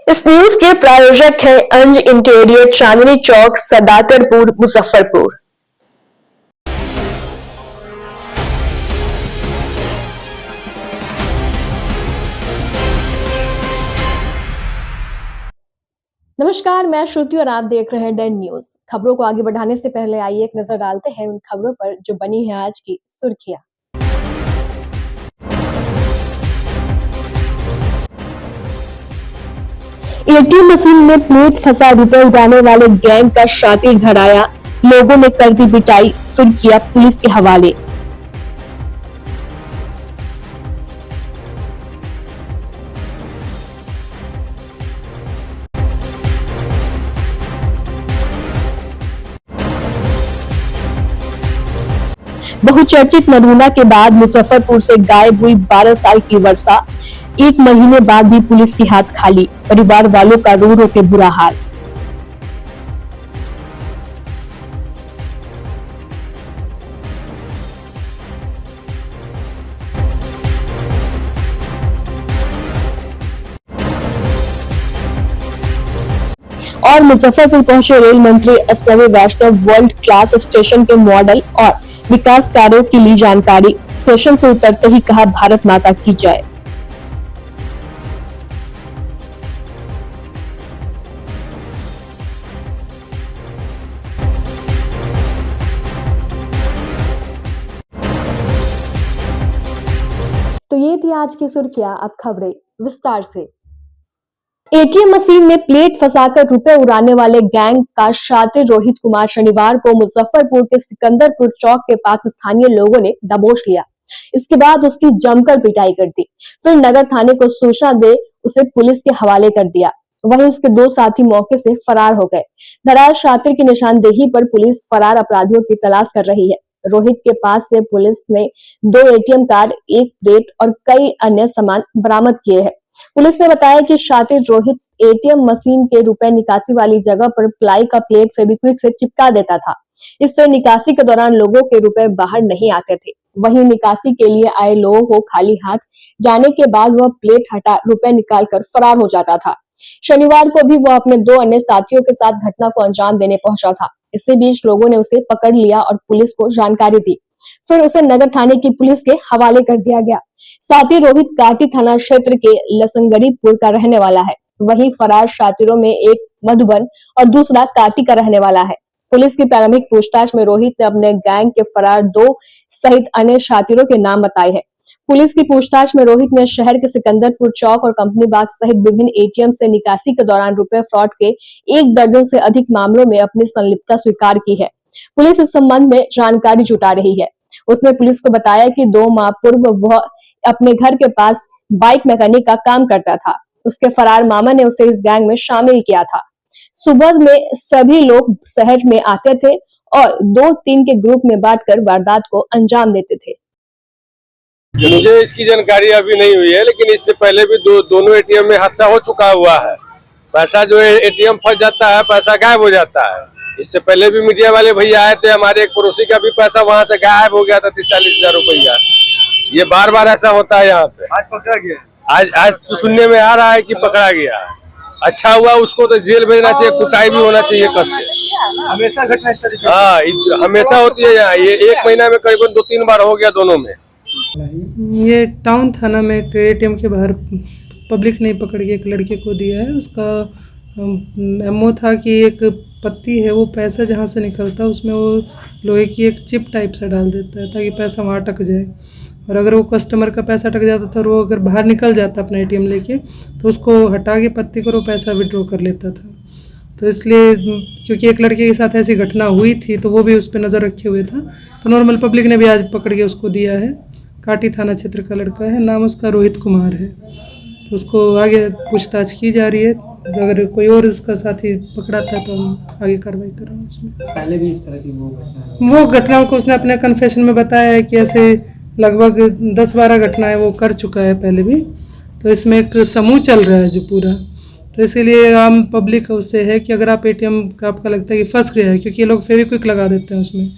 इस न्यूज के प्रायोजक हैं अंज इंटीरियर, चांदनी चौक, सदाकतपुर, मुजफ्फरपुर। नमस्कार, मैं श्रुति और आप देख रहे हैं डन न्यूज। खबरों को आगे बढ़ाने से पहले आइए एक नजर डालते हैं उन खबरों पर जो बनी है आज की सुर्खियां। एटीएम मशीन में प्लेट फंसा रुपए उड़ाने वाले गैंग का शातिर घर आया, लोगों ने कर दी पिटाई, फिर किया पुलिस के हवाले। बहुचर्चित नरूला के बाद मुजफ्फरपुर से गायब हुई 12 साल की वर्षा, 1 महीने बाद भी पुलिस के हाथ खाली, परिवार वालों का रो रो के बुरा हाल। और मुजफ्फरपुर पहुंचे रेल मंत्री असलम वैष्णव, वर्ल्ड क्लास स्टेशन के मॉडल और विकास कार्यों की ली जानकारी, स्टेशन से उतरते ही कहा भारत माता की जय। तो ये थी आज की सुर्खियां, अब खबरें विस्तार से। एटीएम मशीन में प्लेट फंसाकर रुपए उड़ाने वाले गैंग का शातिर रोहित कुमार शनिवार को मुजफ्फरपुर के सिकंदरपुर चौक के पास स्थानीय लोगों ने दबोच लिया। इसके बाद उसकी जमकर पिटाई कर दी, फिर नगर थाने को सूचना दे उसे पुलिस के हवाले कर दिया। वहीं उसके 2 साथी मौके से फरार हो गए। दरअसल शातिर की निशानदेही पर पुलिस फरार अपराधियों की तलाश कर रही है। रोहित के पास से पुलिस ने 2 एटीएम कार्ड, 1 प्लेट और कई अन्य सामान बरामद किए हैं। पुलिस ने बताया कि शातिर रोहित एटीएम मशीन के रुपए निकासी वाली जगह पर प्लाई का प्लेट फेविक्विक से चिपका देता था। इससे निकासी के दौरान लोगों के रुपए बाहर नहीं आते थे। वहीं निकासी के लिए आए लोगों को खाली हाथ जाने के बाद वह प्लेट हटा रुपए निकालकर फरार हो जाता था। शनिवार को भी वह अपने 2 अन्य साथियों के साथ घटना को अंजाम देने पहुंचा था। इसी बीच लोगों ने उसे पकड़ लिया और पुलिस को जानकारी दी, फिर उसे नगर थाने की पुलिस के हवाले कर दिया गया। साथ ही रोहित काटी थाना क्षेत्र के लसंगरीपुर का रहने वाला है। वहीं फरार शातिरों में एक मधुबन और दूसरा काटी का रहने वाला है। पुलिस की प्रारंभिक पूछताछ में रोहित ने अपने गैंग के फरार 2 सहित अन्य शातिरों के नाम बताए हैं। पुलिस की पूछताछ में रोहित ने शहर के सिकंदरपुर चौक और कंपनी बाग सहित विभिन्न एटीएम से निकासी के दौरान रुपए फ्रॉड के 1 दर्जन से अधिक मामलों में अपनी संलिप्तता स्वीकार की है। पुलिस इस संबंध में जानकारी जुटा रही है। उसने पुलिस को बताया कि 2 माह पूर्व वह अपने घर के पास बाइक मैकेनिक का काम करता था। उसके फरार मामा ने उसे इस गैंग में शामिल किया था। सुबह में सभी लोग शहर में आते थे और 2-3 के ग्रुप में बांटकर वारदात को अंजाम देते थे। मुझे इसकी जानकारी अभी नहीं हुई है, लेकिन इससे पहले भी दोनों एटीएम में हादसा हो चुका हुआ है। पैसा जो है एटीएम फंस जाता है, पैसा गायब हो जाता है। इससे पहले भी मीडिया वाले भैया आए थे, हमारे एक पड़ोसी का भी पैसा वहां से गायब हो गया था, 40,000 रुपया। ये बार ऐसा होता है यहाँ पे। आज पकड़ा गया, आज तो सुनने में आ रहा है कि पकड़ा गया। अच्छा हुआ, उसको तो जेल भेजना चाहिए, कुटाई भी होना चाहिए कस के। हमेशा घटना इस तरीके हाँ, हमेशा होती है यहाँ। ये 1 महीना में करीबन 2-3 बार हो गया दोनों में। ये टाउन थाना में एक एटीएम के बाहर पब्लिक ने पकड़ के एक लड़के को दिया है। उसका एमओ था कि एक पत्ती है, वो पैसा जहाँ से निकलता है उसमें वो लोहे की एक चिप टाइप से डाल देता है ताकि पैसा वहाँ अटक जाए। और अगर वो कस्टमर का पैसा अटक जाता था और वो अगर बाहर निकल जाता अपना एटीएम लेके, तो उसको हटा के पत्ती को वो पैसा विड्रॉ कर लेता था। तो इसलिए क्योंकि एक लड़के के साथ ऐसी घटना हुई थी तो वो भी उस पर नज़र रखे हुए था, तो नॉर्मल पब्लिक ने भी आज पकड़ के उसको दिया है। काटी थाना क्षेत्र का लड़का है, नाम उसका रोहित कुमार है। तो उसको आगे पूछताछ की जा रही है। अगर कोई और उसका साथी पकड़ा था तो हम आगे कार्रवाई करेंगे इसमें। पहले भी इस तरह की वो घटनाओं को उसने अपने कन्फेशन में बताया है कि ऐसे लगभग 10-12 घटनाएं वो कर चुका है पहले भी। तो इसमें एक समूह चल रहा है जो पूरा, तो इसीलिए आम पब्लिक उससे है कि अगर आप एटीएम का आपका लगता है कि फंस गया है, क्योंकि ये लोग फेविक्विक लगा देते हैं उसमें,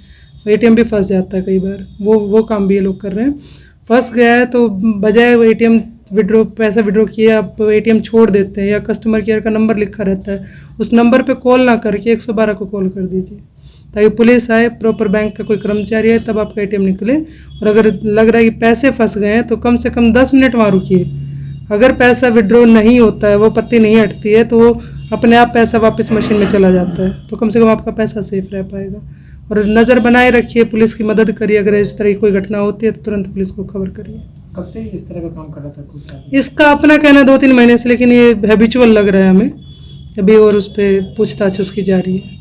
एटीएम भी फंस जाता है कई बार, वो काम भी ये लोग कर रहे हैं। फंस गया है तो बजाय एटीएम पैसा विड्रॉ किए आप एटीएम छोड़ देते हैं या कस्टमर केयर का नंबर लिखा रहता है, उस नंबर पे कॉल ना करके 112 को कॉल कर दीजिए, ताकि पुलिस आए, प्रॉपर बैंक का कोई कर्मचारी आए, तब आपका एटीएम निकले। और अगर लग रहा है कि पैसे फंस गए हैं तो कम से कम 10 मिनट वहाँ रुकिए। अगर पैसा विड्रॉ नहीं होता है, वो पत्ती नहीं हटती है, तो वो अपने आप पैसा वापस मशीन में चला जाता है, तो कम से कम आपका पैसा सेफ रह पाएगा। और नज़र बनाए रखिए, पुलिस की मदद करिए, अगर इस तरह की कोई घटना होती है तो तुरंत पुलिस को खबर करिए। कब से इस तरह का काम कर रहा था कुछ? इसका अपना कहना 2-3 महीने से, लेकिन ये हैबिचुअल लग रहा है हमें अभी, और उस पर पूछताछ उसकी जारी है।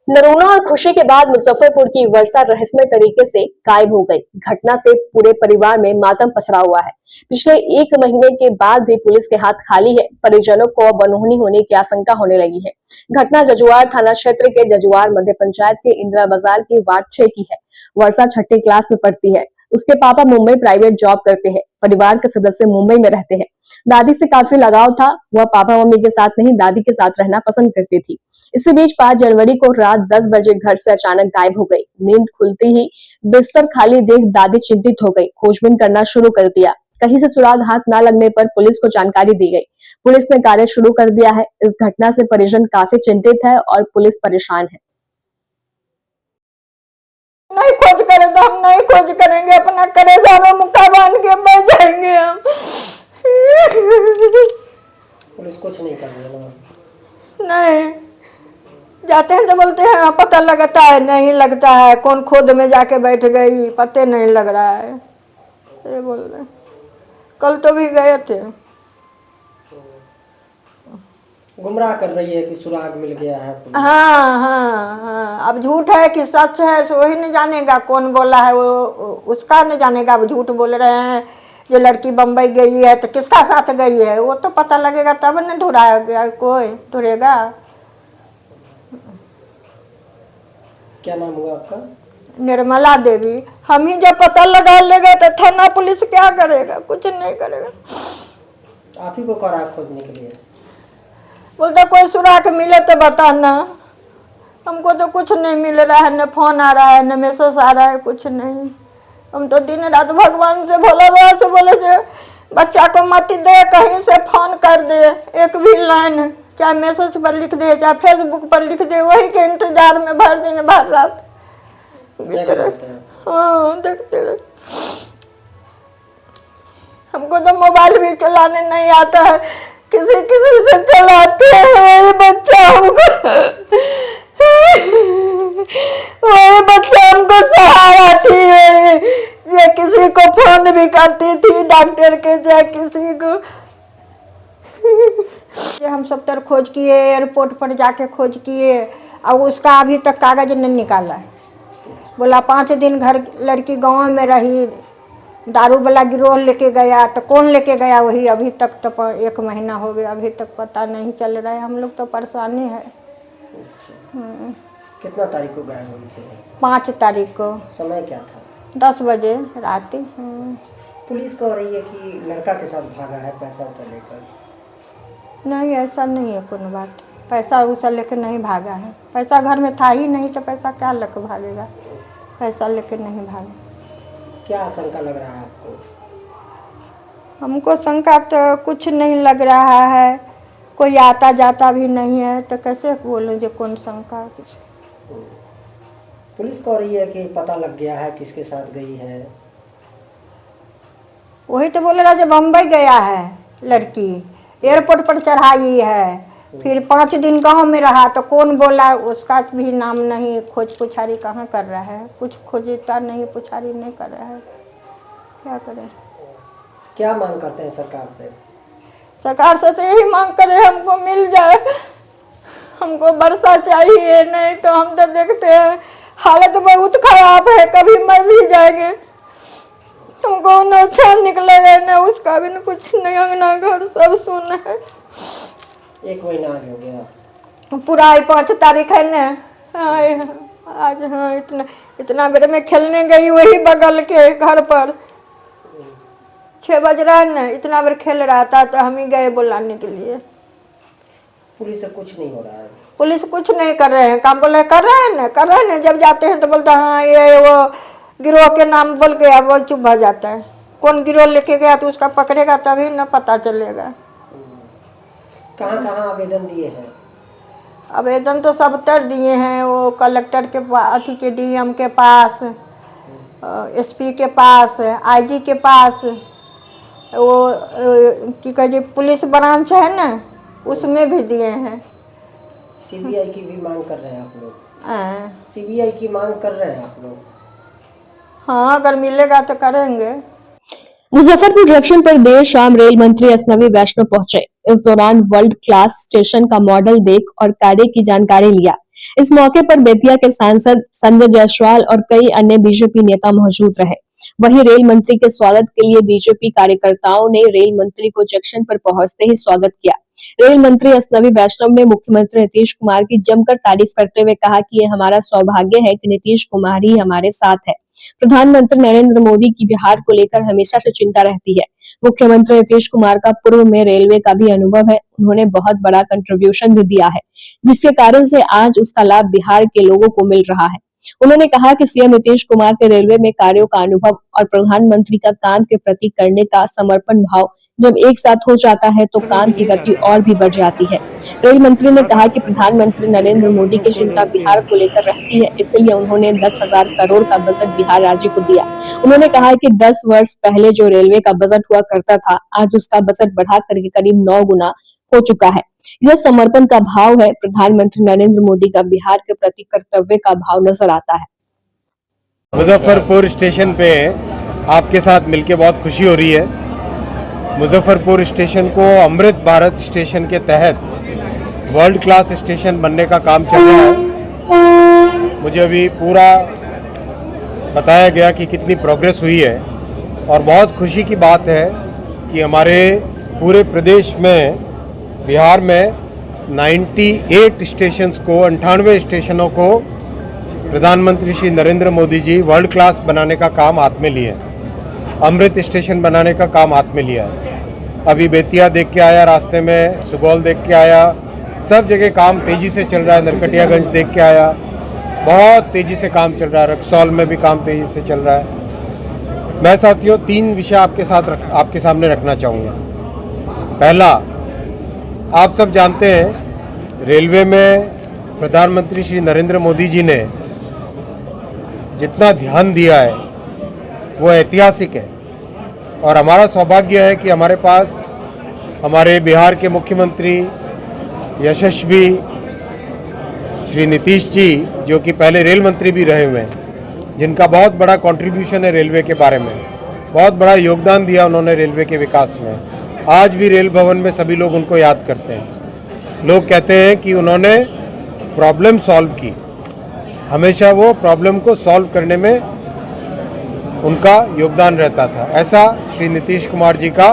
नरोना और खुशी के बाद मुजफ्फरपुर की वर्षा रहस्यमय तरीके से गायब हो गई। घटना से पूरे परिवार में मातम पसरा हुआ है। पिछले 1 महीने के बाद भी पुलिस के हाथ खाली है। परिजनों को अब अनहोनी होने की आशंका होने लगी है। घटना जजुआर थाना क्षेत्र के जजुआर मध्य पंचायत के इंदिरा बाजार के वार्ड 6 की है। वर्षा 6ठी क्लास में पढ़ती है। उसके पापा मुंबई प्राइवेट जॉब करते हैं। परिवार के सदस्य मुंबई में रहते हैं। दादी से काफी लगाव था। वह पापा मम्मी के साथ नहीं, दादी के साथ रहना पसंद करती थी। इसी बीच 5 जनवरी को रात 10 बजे घर से अचानक गायब हो गई। नींद खुलते ही बिस्तर खाली देख दादी चिंतित हो गई। खोजबीन करना शुरू कर दिया। कहीं से सुराग हाथ न लगने पर पुलिस को जानकारी दी गई। पुलिस ने कार्य शुरू कर दिया है। इस घटना से परिजन काफी चिंतित है और पुलिस परेशान है। नहीं खोज करे तो हम नहीं खोज करेंगे, अपना कलेजा में मुक्का बांध के बैठ जाएंगे हम। पुलिस कुछ नहीं कर रही है? नहीं जाते हैं तो बोलते हैं हाँ, पता लगता है, नहीं लगता है, कौन खुद में जाके बैठ गई, पते नहीं लग रहा है, ये बोल रहे। कल तो भी गए थे। गुमराह कर रही है कि सुराग मिल गया है। हाँ हाँ हाँ, अब झूठ है कि सच है सो वही नहीं जानेगा, कौन बोला है वो उसका नहीं जानेगा। अब झूठ बोल रहे हैं। जो लड़की बम्बई गई है तो किसका साथ गई है वो तो पता लगेगा तब न ढूंढाएगा, कोई ढूंढेगा। क्या नाम हुआ आपका? निर्मला देवी। हम ही जब पता लगा लेगा तो थाना पुलिस क्या करेगा? कुछ नहीं करेगा। आप ही को करा खोजने के लिए? बोलता कोई सुराग मिले तो बताना। हमको तो कुछ नहीं मिल रहा है, न फोन आ रहा है, न मैसेज आ रहा है, कुछ नहीं। हम तो दिन रात भगवान से भोला बाबा से बोले जे बच्चा को मत दे, कहीं से फोन कर दे, एक भी लाइन चाहे मैसेज पर लिख दे, चाहे फेसबुक पर लिख दे, वही के इंतजार में भर दिन भर रात हाँ देखते रहे। हमको तो मोबाइल भी चलाने नहीं आता है, किसी किसी से चलाते हैं। बच्चा हमको वही बच्चा हमको सहारा थी। ये किसी को फोन भी करती थी, डॉक्टर के चाहे किसी को। हम सब तरह खोज किए, एयरपोर्ट पर जाके खोज किए, और उसका अभी तक कागज नहीं निकाला है। बोला 5 दिन घर लड़की गांव में रही, दारू वाला गिरोह लेके गया, तो कौन लेके गया वही अभी तक तो 1 महीना हो गया, अभी तक पता नहीं चल रहा है। हम लोग तो परेशानी है। कितना तारीख को गायब हुई थी? 5 तारीख को। समय क्या था? 10 बजे रात। पुलिस कह रही है कि लड़का के साथ भागा है पैसा उसा लेकर। नहीं, ऐसा नहीं है कोई बात। पैसा उसा लेके नहीं भागा है। पैसा घर में था ही नहीं तो पैसा क्या लेकर भागेगा? पैसा लेके नहीं भागा। क्या आशंका लग रहा है आपको? हमको शंका तो कुछ नहीं लग रहा है, कोई आता जाता भी नहीं है, तो कैसे बोलूं जो कौन शंका कुछ। पुलिस कह रही है कि पता लग गया है किसके साथ गई है। वही तो बोल रहा जो बम्बई गया है लड़की, एयरपोर्ट पर चढ़ाई है, फिर 5 दिन गांव में रहा, तो कौन बोला उसका भी नाम नहीं। खोज पुछारी कहाँ कर रहा है? कुछ खोजता नहीं, पुछारी नहीं कर रहा है, क्या करें? क्या मांग करते हैं सरकार से? सरकार से यही मांग करे हमको मिल जाए। हमको वर्षा चाहिए, नहीं तो हम तो देखते हैं हालत बहुत खराब है, कभी मर भी जाएंगे। हमको न छान निकलेगा, न उसका भी न कुछ, नहीं अंगना घर सब सुन है। 1 महीना आज हो गया। पूरा 5 तारीख है न आज। हाँ, इतना बेर में खेलने गई वही बगल के घर पर। 6 बज रहा है न, इतना बेर खेल रहा था तो हम ही गए बुलाने के लिए। पुलिस से कुछ नहीं हो रहा है? पुलिस कुछ नहीं कर रहे हैं। काम बोले कर रहे हैं न, जब जाते हैं तो बोलते हैं हाँ ये वो गिरोह के नाम बोल के अब चुप हो जाता है। कौन गिरोह लेके गया तो उसका पकड़ेगा तभी न पता चलेगा। कहाँ कहाँ आवेदन दिए हैं? आवेदन तो सब तर दिए हैं, वो कलेक्टर के पास, अथी के डीएम के पास, एसपी के पास, आईजी के पास, वो की कहे पुलिस ब्रांच है ना उसमें भी दिए हैं। सीबीआई की भी मांग कर रहे हैं आप लोग? हाँ। सीबीआई की मांग कर रहे हैं आप लोग? हाँ, अगर मिलेगा तो करेंगे। मुजफ्फरपुर जंक्शन पर देर शाम रेल मंत्री असनवी वैष्णव पहुंचे। इस दौरान वर्ल्ड क्लास स्टेशन का मॉडल देख और कार्य की जानकारी लिया। इस मौके पर बेतिया के सांसद संजय जायसवाल और कई अन्य बीजेपी नेता मौजूद रहे। वहीं रेल मंत्री के स्वागत के लिए बीजेपी कार्यकर्ताओं ने रेल मंत्री को जंक्शन पर पहुंचते ही स्वागत किया। रेल मंत्री असनवी वैष्णव ने मुख्यमंत्री नीतीश कुमार की जमकर तारीफ करते हुए कहा कि ये हमारा सौभाग्य है कि नीतीश कुमार ही हमारे साथ है। प्रधानमंत्री नरेंद्र मोदी की बिहार को लेकर हमेशा से चिंता रहती है। मुख्यमंत्री नीतीश कुमार का पूर्व में रेलवे का भी अनुभव है। उन्होंने बहुत बड़ा कंट्रीब्यूशन भी दिया है, जिसके कारण से आज उसका लाभ बिहार के लोगों को मिल रहा है। उन्होंने कहा कि सीएम नीतीश कुमार के रेलवे में कार्यों का अनुभव और प्रधानमंत्री का काम के प्रति करने का समर्पण भाव जब एक साथ हो जाता है तो काम की गति और भी बढ़ जाती है। रेल मंत्री ने कहा कि प्रधानमंत्री नरेंद्र मोदी की चिंता बिहार को लेकर रहती है, इसलिए उन्होंने 10,000 करोड़ का बजट बिहार राज्य को दिया। उन्होंने कहा कि 10 वर्ष पहले जो रेलवे का बजट हुआ करता था, आज उसका बजट बढ़ा करके करीब 9 गुना हो चुका है। यह समर्पण का भाव है। प्रधानमंत्री नरेंद्र मोदी का बिहार के प्रति कर्तव्य का भाव नजर आता है। मुजफ्फरपुर स्टेशन पे आपके साथ मिलके बहुत खुशी हो रही है। मुजफ्फरपुर स्टेशन को अमृत भारत स्टेशन के तहत वर्ल्ड क्लास स्टेशन बनने का काम चल रहा है। मुझे अभी पूरा बताया गया कि कितनी प्रोग्रेस हुई है और बहुत खुशी की बात है कि हमारे पूरे प्रदेश में, बिहार में 98 स्टेशंस को, 98 स्टेशनों को प्रधानमंत्री श्री नरेंद्र मोदी जी वर्ल्ड क्लास बनाने का काम हाथ में लिए, अमृत स्टेशन बनाने का काम हाथ में लिया है। अभी बेतिया देख के आया, रास्ते में सुगौल देख के आया, सब जगह काम तेज़ी से चल रहा है। नरकटियागंज देख के आया, बहुत तेज़ी से काम चल रहा है। रक्सौल में भी काम तेज़ी से चल रहा है। मैं साथियों 3 विषय आपके सामने रखना चाहूँगा। पहला, आप सब जानते हैं रेलवे में प्रधानमंत्री श्री नरेंद्र मोदी जी ने जितना ध्यान दिया है वो ऐतिहासिक है और हमारा सौभाग्य है कि हमारे पास हमारे बिहार के मुख्यमंत्री यशस्वी श्री नीतीश जी, जो कि पहले रेल मंत्री भी रहे हुए हैं, जिनका बहुत बड़ा कंट्रीब्यूशन है रेलवे के बारे में, बहुत बड़ा योगदान दिया उन्होंने रेलवे के विकास में। आज भी रेल भवन में सभी लोग उनको याद करते हैं। लोग कहते हैं कि उन्होंने प्रॉब्लम सॉल्व की, हमेशा वो प्रॉब्लम को सॉल्व करने में उनका योगदान रहता था। ऐसा श्री नीतीश कुमार जी का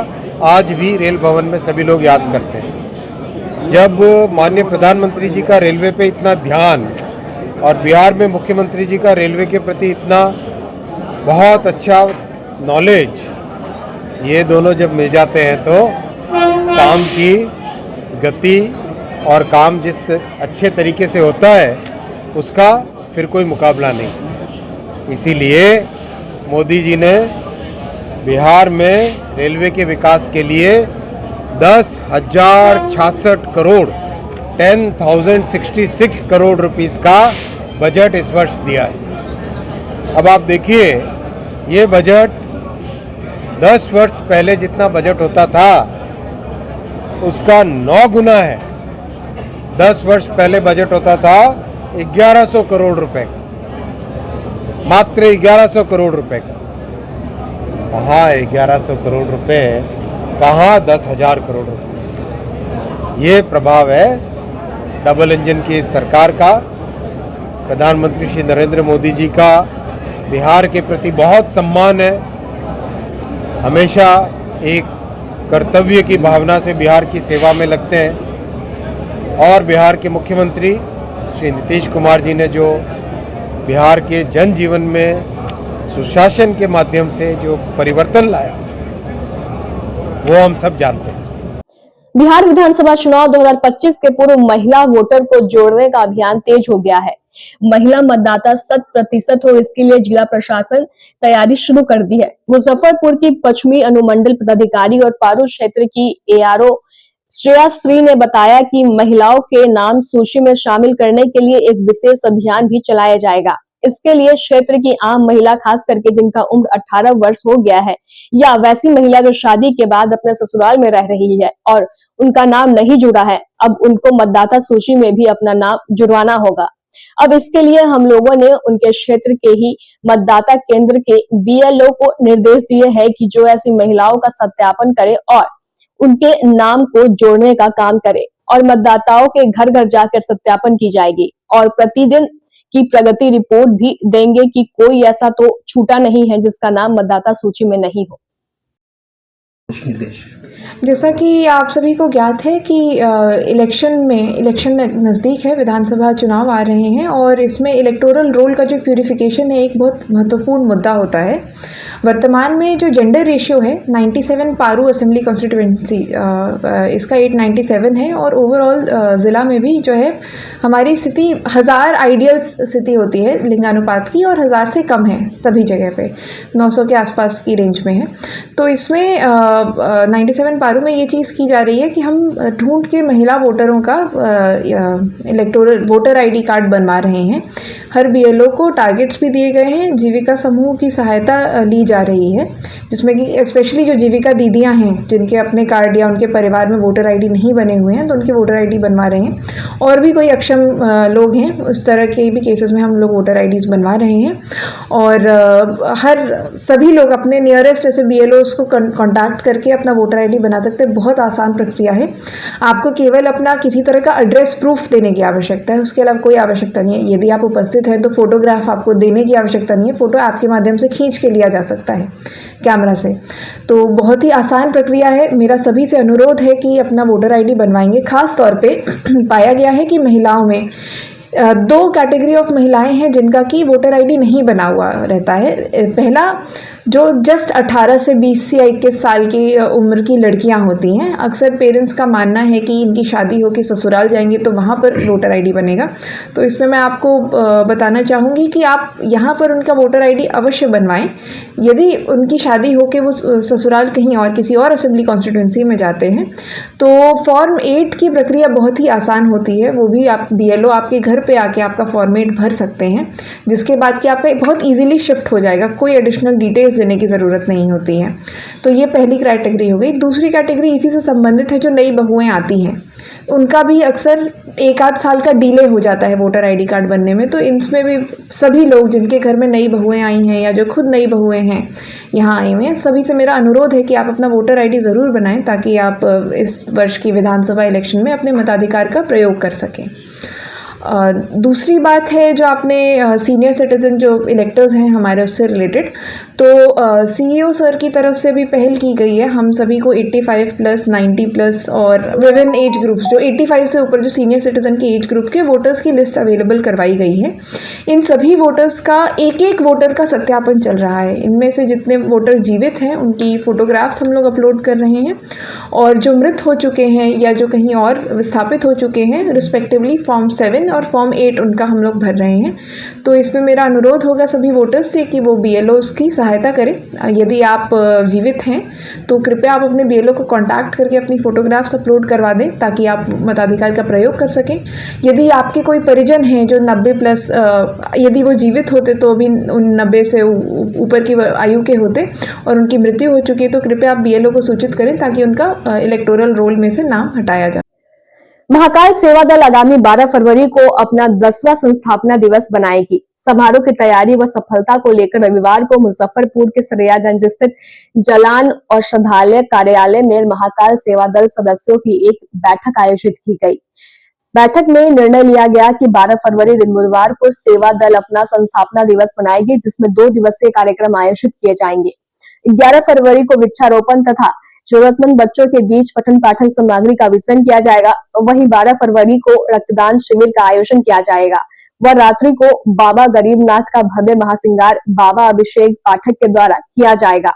आज भी रेल भवन में सभी लोग याद करते हैं। जब माननीय प्रधानमंत्री जी का रेलवे पे इतना ध्यान और बिहार में मुख्यमंत्री जी का रेलवे के प्रति इतना बहुत अच्छा नॉलेज, ये दोनों जब मिल जाते हैं तो काम की गति और काम जिस अच्छे तरीके से होता है उसका फिर कोई मुकाबला नहीं। इसीलिए मोदी जी ने बिहार में रेलवे के विकास के लिए 10,066 करोड़ 10,066 करोड़ रुपीस का बजट इस वर्ष दिया है। अब आप देखिए, ये बजट 10 वर्ष पहले जितना बजट होता था उसका 9 गुना है। 10 वर्ष पहले बजट होता था 1100 करोड़ रुपए का, मात्र 1100 करोड़ रुपए का। कहाँ 1100 करोड़ रुपए, कहाँ 10,000 करोड़ रुपए। ये प्रभाव है डबल इंजन की इस सरकार का। प्रधानमंत्री श्री नरेंद्र मोदी जी का बिहार के प्रति बहुत सम्मान है। हमेशा एक कर्तव्य की भावना से बिहार की सेवा में लगते हैं और बिहार के मुख्यमंत्री श्री नीतीश कुमार जी ने जो बिहार के जनजीवन में सुशासन के माध्यम से जो परिवर्तन लाया वो हम सब जानते हैं। बिहार विधानसभा चुनाव 2025 के पूर्व महिला वोटर को जोड़ने का अभियान तेज हो गया है। महिला मतदाता 100% हो, इसके लिए जिला प्रशासन तैयारी शुरू कर दी है। मुजफ्फरपुर की पश्चिमी अनुमंडल पदाधिकारी और पारू क्षेत्र की ARO श्रेया श्री ने बताया कि महिलाओं के नाम सूची में शामिल करने के लिए एक विशेष अभियान भी चलाया जाएगा। इसके लिए क्षेत्र की आम महिला, खास करके जिनका उम्र 18 वर्ष हो गया है या वैसी महिला जो शादी के बाद अपने ससुराल में रह रही है और उनका नाम नहीं जुड़ा है, अब उनको मतदाता सूची में भी अपना नाम जुड़वाना होगा। अब इसके लिए हम लोगों ने उनके क्षेत्र के ही मतदाता केंद्र के BLO को निर्देश दिए हैं कि जो ऐसी महिलाओं का सत्यापन करे और उनके नाम को जोड़ने का काम करे और मतदाताओं के घर घर जाकर सत्यापन की जाएगी और प्रतिदिन की प्रगति रिपोर्ट भी देंगे कि कोई ऐसा तो छूटा नहीं है जिसका नाम मतदाता सूची में नहीं हो। जैसा कि आप सभी को ज्ञात है कि इलेक्शन नज़दीक है, विधानसभा चुनाव आ रहे हैं और इसमें इलेक्टोरल रोल का जो प्यूरिफिकेशन है एक बहुत महत्वपूर्ण मुद्दा होता है। वर्तमान में जो जेंडर रेशियो है 97 पारू असेंबली कॉन्स्टिट्यूएंसी इसका 897 है और ओवरऑल ज़िला में भी जो है हमारी स्थिति 1000 आइडियल स्थिति होती है लिंगानुपात की और 1000 से कम है सभी जगह पे, 900 के आसपास की रेंज में है। तो इसमें 97 पारू में ये चीज़ की जा रही है कि हम ढूंढ के महिला वोटरों का इलेक्टोरल वोटर ID कार्ड बनवा रहे हैं। हर BLO को टारगेट्स भी दिए गए हैं, जीविका समूह की सहायता ली जा रही है, जिसमें कि स्पेशली जो जीविका दीदियां हैं जिनके अपने कार्ड या उनके परिवार में वोटर ID नहीं बने हुए हैं तो उनके वोटर ID बनवा रहे हैं। और भी कोई अक्षम लोग हैं, उस तरह के भी केसेस में हम लोग वोटर IDs बनवा रहे हैं और सभी लोग अपने नियरेस्ट ऐसे BLOs को कॉन्टैक्ट करके अपना वोटर ID बना सकते हैं। बहुत आसान प्रक्रिया है, आपको केवल अपना किसी तरह का एड्रेस प्रूफ देने की आवश्यकता है, उसके अलावा कोई आवश्यकता नहीं है। यदि आप उपस्थित हैं तो फोटोग्राफ आपको देने की आवश्यकता नहीं है, फोटो ऐप के माध्यम से खींच के लिया जा सकता है कैमरा से। तो बहुत ही आसान प्रक्रिया है। मेरा सभी से अनुरोध है कि अपना वोटर ID बनवाएंगे। खास तौर पे पाया गया है कि महिलाओं में 2 कैटेगरी ऑफ महिलाएं हैं जिनका कि वोटर ID नहीं बना हुआ रहता है। पहला जो जस्ट 18 से 20 या 21 साल की उम्र की लड़कियां होती हैं, अक्सर पेरेंट्स का मानना है कि इनकी शादी हो के ससुराल जाएंगे तो वहाँ पर वोटर ID बनेगा। तो इसमें मैं आपको बताना चाहूँगी कि आप यहाँ पर उनका वोटर ID अवश्य बनवाएं। यदि उनकी शादी हो के वो ससुराल कहीं और किसी और असेंबली कॉन्स्टिट्यूएंसी में जाते हैं तो फॉर्म 8 की प्रक्रिया बहुत ही आसान होती है। वो भी आप BLO आपके घर पे आके आपका फॉर्म 8 भर सकते हैं, जिसके बाद कि आपका बहुत ईजिली शिफ्ट हो जाएगा, कोई एडिशनल डिटेल्स देने की ज़रूरत नहीं होती है। तो ये पहली कैटेगरी हो गई। दूसरी कैटेगरी इसी से संबंधित है, जो नई बहुएं आती हैं, उनका भी अक्सर 1-8 साल का डिले हो जाता है वोटर ID कार्ड बनने में। तो इसमें भी सभी लोग जिनके घर में नई बहुएं आई हैं या जो खुद नई बहुएं हैं यहाँ आई हुई हैं, सभी से मेरा अनुरोध है कि आप अपना वोटर ID ज़रूर बनाएं ताकि आप इस वर्ष की विधानसभा इलेक्शन में अपने मताधिकार का प्रयोग कर सकें। दूसरी बात है जो आपने सीनियर सिटीज़न जो इलेक्टर्स हैं हमारे उससे रिलेटेड, तो CEO सर की तरफ से भी पहल की गई है। हम सभी को 85+, 90+ और विभिन्न एज ग्रुप्स, जो 85 से ऊपर जो सीनियर सिटीज़न के एज ग्रुप के वोटर्स की लिस्ट अवेलेबल करवाई गई है। इन सभी वोटर्स का एक वोटर का सत्यापन चल रहा है। इनमें से जितने वोटर जीवित हैं उनकी फ़ोटोग्राफ्स हम लोग अपलोड कर रहे हैं और जो मृत हो चुके हैं या जो कहीं और विस्थापित हो चुके हैं रिस्पेक्टिवली फॉर्म 7 और फॉर्म 8 उनका हम लोग भर रहे हैं। तो इसमें मेरा अनुरोध होगा सभी वोटर्स से कि वो BLOs की सहायता करें। यदि आप जीवित हैं तो कृपया आप अपने BLO को कांटेक्ट करके अपनी फ़ोटोग्राफ्स अपलोड करवा दें ताकि आप मताधिकार का प्रयोग कर सकें। यदि आपके कोई परिजन हैं जो 90+, यदि वो जीवित होते तो भी उन 90 से ऊपर की आयु के होते और उनकी मृत्यु हो चुकी है, तो कृपया आप BLO को सूचित करें ताकि उनका इलेक्टोरल रोल में से नाम हटाया जाए। महाकाल सेवा दल आगामी 12 फरवरी को अपना 10वां संस्थापना दिवस बनाएगी। समारोह की तैयारी व सफलता को लेकर रविवार को मुजफ्फरपुर के सरैयागंज स्थित जलान औषधालय कार्यालय में महाकाल सेवा दल सदस्यों की एक बैठक आयोजित की गई। बैठक में निर्णय लिया गया कि 12 फरवरी दिन बुधवार को सेवा दल अपना संस्थापना दिवस मनाएगी, जिसमें 2 दिवसीय कार्यक्रम आयोजित किए जाएंगे। 11 फरवरी को वृक्षारोपण तथा जरूरतमंद बच्चों के बीच पठन पाठन सामग्री का वितरण किया जाएगा। वहीं 12 फरवरी को रक्तदान शिविर का आयोजन किया जाएगा व रात्रि को बाबा गरीबनाथ का भव्य महासिंगार बाबा अभिषेक पाठक के द्वारा किया जाएगा।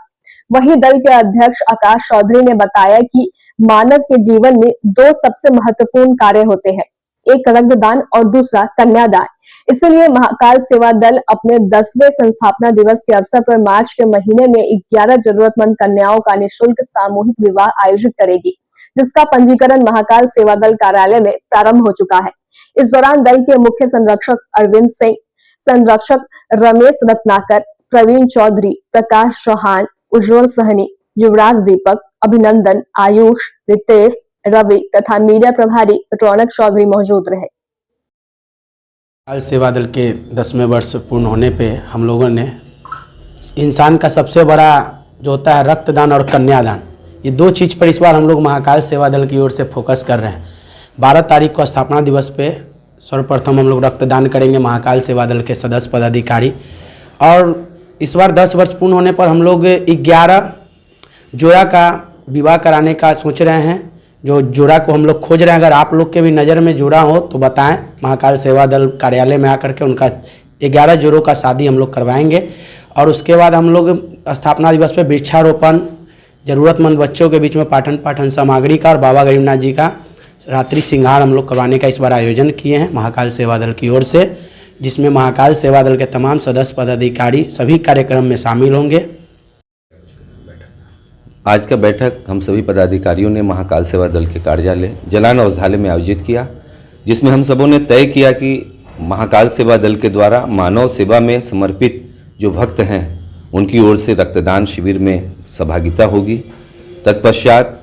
वहीं दल के अध्यक्ष आकाश चौधरी ने बताया कि मानव के जीवन में 2 सबसे महत्वपूर्ण कार्य होते हैं, एक रक्तदान और दूसरा कन्यादान। इसलिए महाकाल सेवा दल अपने 10वें संस्थापना दिवस के अवसर पर मार्च के महीने में 11 जरूरतमंद कन्याओं का निःशुल्क सामूहिक विवाह आयोजित करेगी, जिसका पंजीकरण महाकाल सेवा दल कार्यालय में प्रारंभ हो चुका है। इस दौरान दल के मुख्य संरक्षक अरविंद सिंह, संरक्षक रमेश रत्नाकर, प्रवीण चौधरी, प्रकाश चौहान, उज्जवल सहनी, युवराज दीपक, अभिनंदन, आयुष, रितेश, रवि तथा मीडिया प्रभारी रौनक चौधरी मौजूद रहे। महाकाल सेवा दल के 10वें वर्ष पूर्ण होने पे हम लोगों ने इंसान का सबसे बड़ा जो होता है रक्तदान और कन्यादान, ये दो चीज़ पर इस बार हम लोग महाकाल सेवा दल की ओर से फोकस कर रहे हैं। 12 तारीख को स्थापना दिवस पे सर्वप्रथम हम लोग रक्तदान करेंगे महाकाल सेवा दल के सदस्य पदाधिकारी, और इस बार 10 वर्ष पूर्ण होने पर हम लोग 11 जोड़ा का विवाह कराने का सोच रहे हैं। जो जोड़ा को हम लोग खोज रहे हैं, अगर आप लोग के भी नज़र में जोड़ा हो तो बताएं। महाकाल सेवा दल कार्यालय में आकर के उनका 11 जोड़ों का शादी हम लोग करवाएंगे, और उसके बाद हम लोग स्थापना दिवस पे वृक्षारोपण, ज़रूरतमंद बच्चों के बीच में पाठन सामग्री का और बाबा गरीबनाथ जी का रात्रि सिंगार हम लोग करवाने का इस बार आयोजन किए हैं महाकाल सेवा दल की ओर से, जिसमें महाकाल सेवा दल के तमाम सदस्य पदाधिकारी सभी कार्यक्रम में शामिल होंगे। आज का बैठक हम सभी पदाधिकारियों ने महाकाल सेवा दल के कार्यालय जलान औषधालय में आयोजित किया, जिसमें हम सबों ने तय किया कि महाकाल सेवा दल के द्वारा मानव सेवा में समर्पित जो भक्त हैं उनकी ओर से रक्तदान शिविर में सहभागिता होगी। तत्पश्चात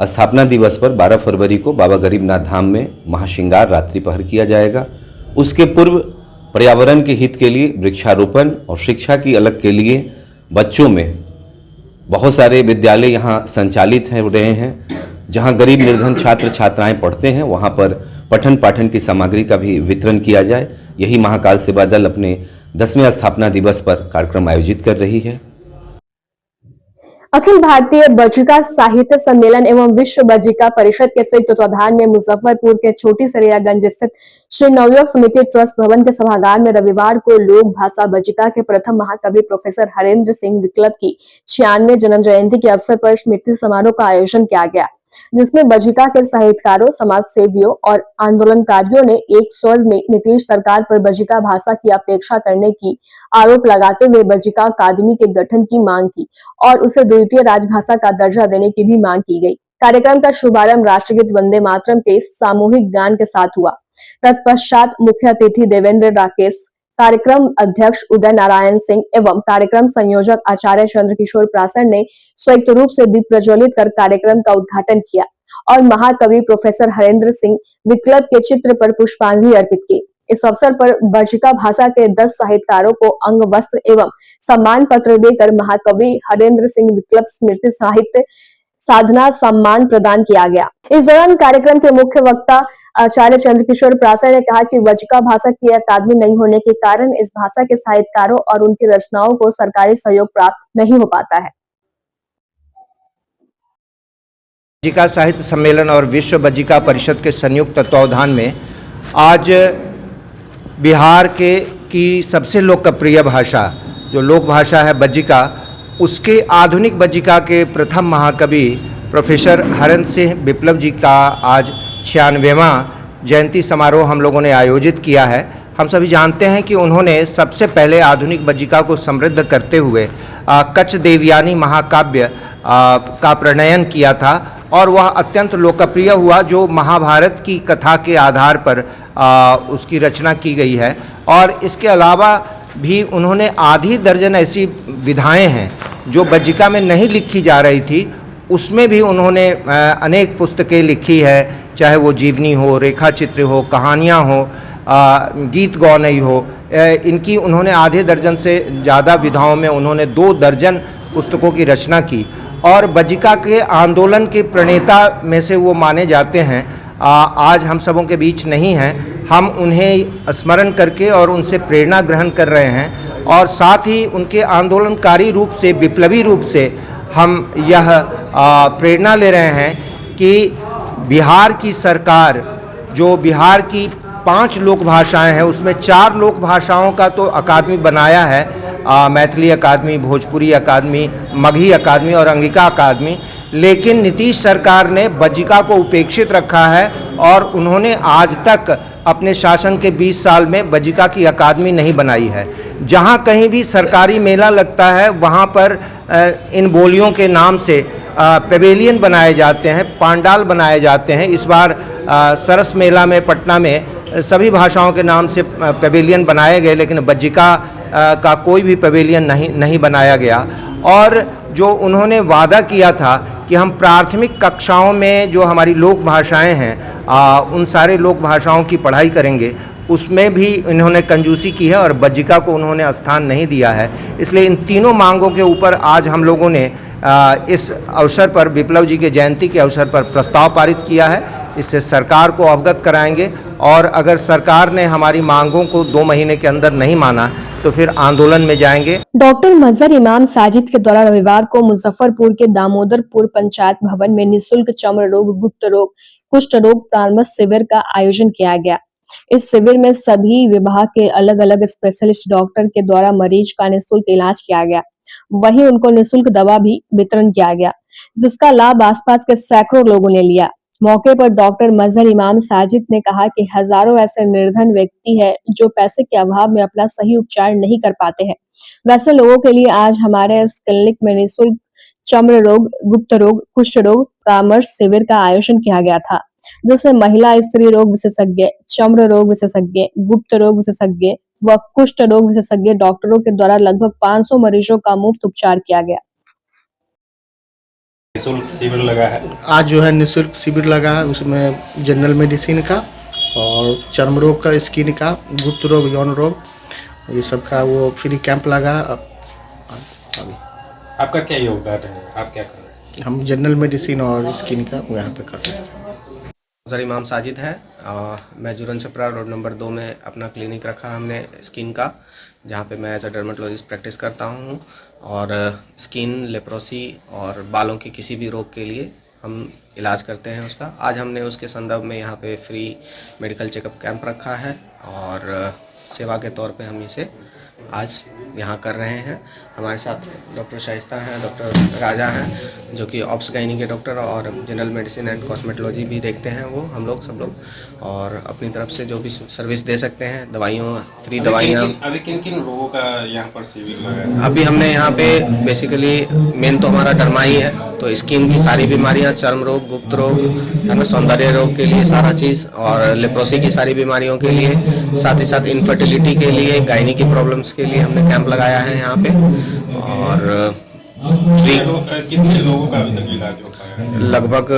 स्थापना दिवस पर 12 फरवरी को बाबा गरीबनाथ धाम में महाश्रृंगार रात्रि पहर किया जाएगा। उसके पूर्व पर्यावरण के हित के लिए वृक्षारोपण और शिक्षा की अलग के लिए बच्चों में बहुत सारे विद्यालय यहाँ संचालित हो रहे हैं, जहाँ गरीब निर्धन छात्र छात्राएं पढ़ते हैं, वहाँ पर पठन पाठन की सामग्री का भी वितरण किया जाए। यही महाकाल सेवा दल अपने 10वें स्थापना दिवस पर कार्यक्रम आयोजित कर रही है। अखिल भारतीय बज्जिका साहित्य सम्मेलन एवं विश्व बज्जिका परिषद के संयुक्त तत्वाधान में मुजफ्फरपुर के छोटी सरेयागंज स्थित श्री नवयुग समिति ट्रस्ट भवन के सभागार में रविवार को लोक भाषा बज्जिका के प्रथम महाकवि प्रोफेसर हरेंद्र सिंह विक्लब की 96वें जन्म जयंती के अवसर पर स्मृति समारोह का आयोजन किया गया, जिसमें बज्जिका के साहित्यकारों, समाज सेवियों और आंदोलनकारियों ने एक स्वर में नीतीश सरकार पर बज्जिका भाषा की अपेक्षा करने की आरोप लगाते हुए बज्जिका अकादमी के गठन की मांग की और उसे द्वितीय राजभाषा का दर्जा देने की भी मांग की गई। कार्यक्रम का शुभारंभ राष्ट्रगीत वंदे मातरम के सामूहिक गान के साथ हुआ। तत्पश्चात मुख्य अतिथि देवेंद्र राकेश, कार्यक्रम अध्यक्ष उदय नारायण सिंह एवं कार्यक्रम संयोजक आचार्य चंद्रकिशोर प्रासर ने संयुक्त रूप से दीप प्रज्वलित कर कार्यक्रम का उद्घाटन किया और महाकवि प्रोफेसर हरेंद्र सिंह विक्लब के चित्र पर पुष्पांजलि अर्पित की। इस अवसर पर बज्जिका भाषा के 10 साहित्यकारों को अंग वस्त्र एवं सम्मान पत्र देकर महाकवि हरेंद्र सिंह विक्लब स्मृति साहित्य साधना सम्मान प्रदान किया गया। इस दौरान कार्यक्रम के मुख्य वक्ता आचार्य चंद्रकिशोर प्रासर ने कहा कि बज्जिका भाषा की अकादमी नहीं होने के कारण इस भाषा के साहित्यकारों और उनकी रचनाओं को सरकारी सहयोग प्राप्त नहीं हो पाता है। बज्जिका साहित्य सम्मेलन और विश्व बज्जिका परिषद के संयुक्त तत्वावधान में आज बिहार की सबसे लोकप्रिय भाषा जो लोक भाषा है बज्जिका, उसके आधुनिक बज्जिका के प्रथम महाकवि प्रोफेसर हरेंद्र सिंह विप्लव जी का आज 96वां जयंती समारोह हम लोगों ने आयोजित किया है। हम सभी जानते हैं कि उन्होंने सबसे पहले आधुनिक बज्जिका को समृद्ध करते हुए कच्छ देवयानी महाकाव्य का प्रणयन किया था और वह अत्यंत लोकप्रिय हुआ, जो महाभारत की कथा के आधार पर उसकी रचना की गई है। और इसके अलावा भी उन्होंने आधी दर्जन ऐसी विधाएं हैं जो बज्जिका में नहीं लिखी जा रही थी, उसमें भी उन्होंने अनेक पुस्तकें लिखी है, चाहे वो जीवनी हो, रेखा चित्र हो, कहानियाँ हो, गीत गौनई हो। इनकी उन्होंने आधे दर्जन से ज़्यादा विधाओं में उन्होंने 2 दर्जन पुस्तकों की रचना की और बज्जिका के आंदोलन के प्रणेता में से वो माने जाते हैं। आज हम सबों के बीच नहीं हैं, हम उन्हें स्मरण करके और उनसे प्रेरणा ग्रहण कर रहे हैं और साथ ही उनके आंदोलनकारी रूप से, विप्लवी रूप से हम यह प्रेरणा ले रहे हैं कि बिहार की सरकार जो बिहार की 5 लोक भाषाएं हैं उसमें 4 लोक भाषाओं का तो अकादमी बनाया है, मैथिली अकादमी, भोजपुरी अकादमी, मगही अकादमी और अंगिका अकादमी, लेकिन नीतीश सरकार ने बज्जिका को उपेक्षित रखा है और उन्होंने आज तक अपने शासन के 20 साल में बजिका की अकादमी नहीं बनाई है। जहाँ कहीं भी सरकारी मेला लगता है वहाँ पर इन बोलियों के नाम से पेवेलियन बनाए जाते हैं, पांडाल बनाए जाते हैं। इस बार सरस मेला में पटना में सभी भाषाओं के नाम से पेवेलियन बनाए गए, लेकिन बज्जिका का कोई भी पेवेलियन नहीं बनाया गया। और जो उन्होंने वादा किया था कि हम प्राथमिक कक्षाओं में जो हमारी लोक भाषाएं हैं उन सारे लोक भाषाओं की पढ़ाई करेंगे, उसमें भी इन्होंने कंजूसी की है और बज्जिका को उन्होंने स्थान नहीं दिया है। इसलिए इन तीनों मांगों के ऊपर आज हम लोगों ने इस अवसर पर विप्लव जी के जयंती के अवसर पर प्रस्ताव पारित किया है। इससे सरकार को अवगत कराएंगे और अगर सरकार ने हमारी मांगों को 2 महीने के अंदर नहीं माना तो फिर आंदोलन में जाएंगे। डॉक्टर मजहर इमाम साजिद के द्वारा रविवार को मुजफ्फरपुर के दामोदरपुर पंचायत भवन में निःशुल्क चर्म रोग, गुप्त रोग, कुष्ठ रोग परामर्श शिविर का आयोजन किया गया। इस शिविर में सभी विभाग के अलग अलग स्पेशलिस्ट डॉक्टर के द्वारा मरीज का निःशुल्क इलाज किया गया। वहीं उनको निःशुल्क दवा भी वितरण किया गया, जिसका लाभ आसपास के सैकड़ों लोगों ने लिया। मौके पर डॉक्टर मजहर इमाम साजिद ने कहा कि हजारों ऐसे निर्धन व्यक्ति हैं जो पैसे के अभाव में अपना सही उपचार नहीं कर पाते हैं। वैसे लोगों के लिए आज हमारे इस क्लिनिक में निःशुल्क चर्म रोग, गुप्त रोग, कुष्ठ रोग परामर्श शिविर का आयोजन किया गया था, जिसमें महिला स्त्री रोग विशेषज्ञ, चर्म रोग विशेषज्ञ, गुप्त रोग विशेषज्ञ व कुष्ठ रोग विशेषज्ञ डॉक्टरों के द्वारा लगभग 500 मरीजों का मुफ्त उपचार किया गया। निःशुल्क शिविर लगा है आज जो है निःशुल्क शिविर लगा है, उसमें जनरल मेडिसिन का और चर्म रोग का, स्किन का, गुप्त रोग, यौन रोग, ये सब का वो फ्री कैंप लगा। अभी आपका क्या योगदान है, आप क्या कर रहे हैं? हम जनरल मेडिसिन और स्किन का यहाँ पे कर रहे हैं। मजहर इमाम साजिद है। मैं जुरन छपरा रोड नंबर 2 में अपना क्लिनिक रखा हमने स्किन का, जहाँ पे मैं एज अ डर्मेटोलॉजिस्ट प्रैक्टिस करता हूँ और स्किन, लेप्रोसी और बालों की किसी भी रोग के लिए हम इलाज करते हैं उसका। आज हमने उसके संदर्भ में यहाँ पे फ्री मेडिकल चेकअप कैंप रखा है और सेवा के तौर पे हम इसे आज यहाँ कर रहे हैं। हमारे साथ डॉक्टर शाइस्ता हैं, डॉक्टर राजा हैं जो कि ऑप्स गायनी के डॉक्टर और जनरल मेडिसिन एंड कॉस्मेटोलॉजी भी देखते हैं वो हम लोग सब लोग, और अपनी तरफ से जो भी सर्विस दे सकते हैं, दवाइयों, फ्री दवाइयाँ। अभी किन किन रोगों का यहाँ पर शिविर लगा है? अभी हमने यहाँ पे बेसिकली मेन तो हमारा डर्मा ही है, तो स्किन की सारी बीमारियाँ, चर्म रोग, गुप्त रोग, हमें सौंदर्य रोग के लिए सारा चीज़, और लेप्रोसी की सारी बीमारियों के लिए, साथ ही साथ इनफर्टिलिटी के लिए, गायनी की प्रॉब्लम्स के लिए हमने कैंप लगाया है यहाँ पे। और कितने लोगों का अभी तक इलाज हो पाया? लगभग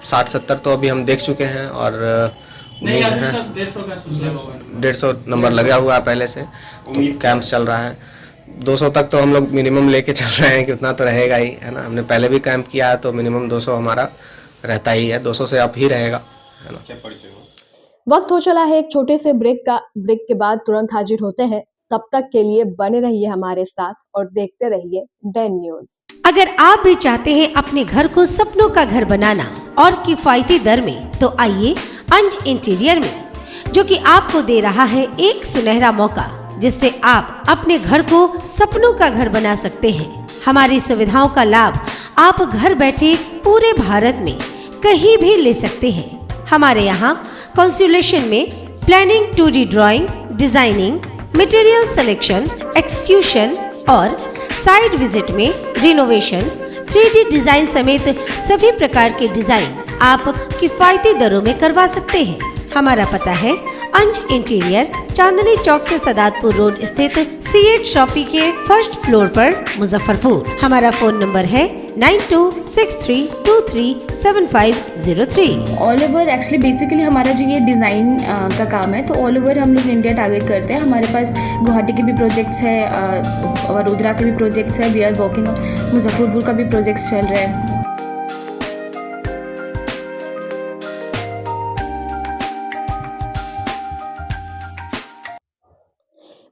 60-70 तो अभी हम देख चुके हैं और उम्मीद है 150 नंबर लगा हुआ है पहले से, तो कैंप चल रहा है। 200 तक तो हम लोग मिनिमम लेके चल रहे हैं कि उतना तो रहेगा ही, है ना। हमने पहले भी कैंप किया है तो मिनिमम 200 हमारा रहता ही है, 200 से अप ही रहेगा, है ना। वक्त हो चला है एक छोटे से ब्रेक का। ब्रेक के बाद तुरंत हाजिर होते हैं। तब तक के लिए बने रहिए हमारे साथ और देखते रहिए डैन न्यूज। अगर आप भी चाहते हैं अपने घर को सपनों का घर बनाना और किफायती दर में, तो आइए अंज इंटीरियर में, जो कि आपको दे रहा है एक सुनहरा मौका, जिससे आप अपने घर को सपनों का घर बना सकते हैं। हमारी सुविधाओं का लाभ आप घर बैठे पूरे भारत में कहीं भी ले सकते हैं। हमारे यहाँ कंसुलेशन में planning, 2D drawing, designing, material selection, execution और साइट विजिट में रिनोवेशन, 3D डिजाइन समेत सभी प्रकार के डिजाइन आप किफायती दरों में करवा सकते हैं। हमारा पता है अंज इंटीरियर, चांदनी चौक से सदातपुर रोड स्थित C8 शॉपी के फर्स्ट फ्लोर पर, मुजफ्फरपुर। हमारा फोन नंबर है 9263237503। ऑल ओवर एक्चुअली बेसिकली हमारा जो ये डिज़ाइन का काम है, तो ऑल ओवर हम लोग इंडिया टारगेट करते हैं। हमारे पास गुवाहाटी के भी प्रोजेक्ट्स है, वडोदरा के भी प्रोजेक्ट्स है, वी आर वर्किंग, मुजफ्फरपुर का भी प्रोजेक्ट्स चल रहा है।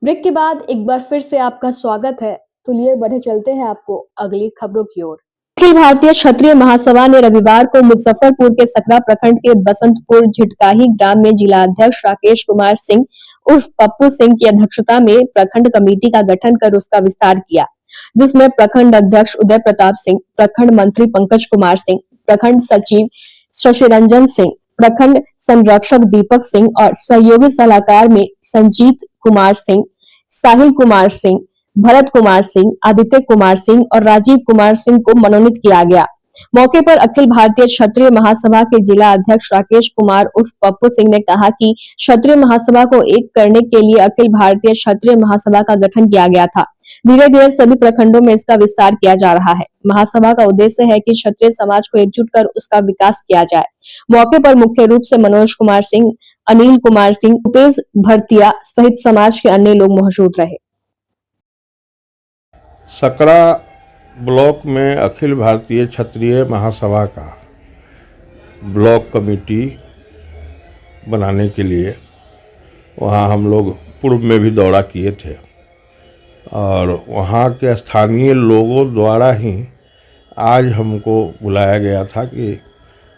ब्रेक के बाद एक बार फिर से आपका स्वागत है। तो लिए बढ़े चलते हैं आपको अगली खबरों की ओर। अखिल भारतीय क्षत्रिय महासभा ने रविवार को मुजफ्फरपुर के सकरा प्रखंड के बसंतपुर झिटकाही ग्राम में जिला अध्यक्ष राकेश कुमार सिंह उर्फ पप्पू सिंह की अध्यक्षता में प्रखंड कमेटी का गठन कर उसका विस्तार किया, जिसमें प्रखंड अध्यक्ष उदय प्रताप सिंह, प्रखंड मंत्री पंकज कुमार सिंह, प्रखंड सचिव शशि रंजन सिंह, प्रखंड संरक्षक दीपक सिंह और सहयोगी सलाहकार में संजीत कुमार सिंह, साहिल कुमार सिंह, भरत कुमार सिंह, आदित्य कुमार सिंह और राजीव कुमार सिंह को मनोनीत किया गया। मौके पर अखिल भारतीय क्षत्रिय महासभा के जिला अध्यक्ष राकेश कुमार उर्फ पप्पू सिंह ने कहा कि क्षत्रिय महासभा को एक करने के लिए अखिल भारतीय क्षत्रिय महासभा का गठन किया गया था। धीरे धीरे सभी प्रखंडों में इसका विस्तार किया जा रहा है। महासभा का उद्देश्य है कि क्षत्रिय समाज को एकजुट कर उसका विकास किया जाए। मौके पर मुख्य रूप से मनोज कुमार सिंह, अनिल कुमार सिंह, उपेश भरतिया सहित समाज के अन्य लोग मौजूद रहे। सकरा ब्लॉक में अखिल भारतीय क्षत्रिय महासभा का ब्लॉक कमेटी बनाने के लिए वहाँ हम लोग पूर्व में भी दौरा किए थे और वहाँ के स्थानीय लोगों द्वारा ही आज हमको बुलाया गया था कि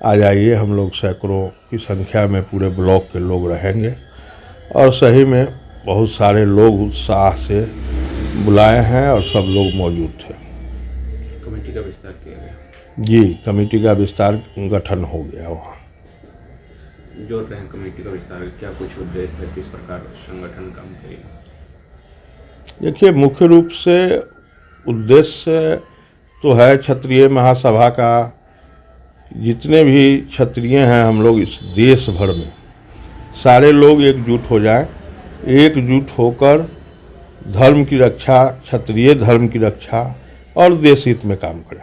आ जाइए, हम लोग सैकड़ों की संख्या में पूरे ब्लॉक के लोग रहेंगे और सही में बहुत सारे लोग उत्साह से बुलाए हैं और सब लोग मौजूद थे। कमेटी का विस्तार किया गया? जी, कमेटी का विस्तार गठन हो गया। वहाँ जोड़ रहे हैं कमेटी का विस्तार, क्या कुछ उद्देश्य है, किस प्रकार संगठन काम करेगा? देखिए, मुख्य रूप से उद्देश्य तो है क्षत्रिय महासभा का, जितने भी क्षत्रिय हैं हम लोग इस देश भर में सारे लोग एकजुट हो जाएं, एकजुट होकर धर्म की रक्षा, क्षत्रिय धर्म की रक्षा और देश हित में काम करें।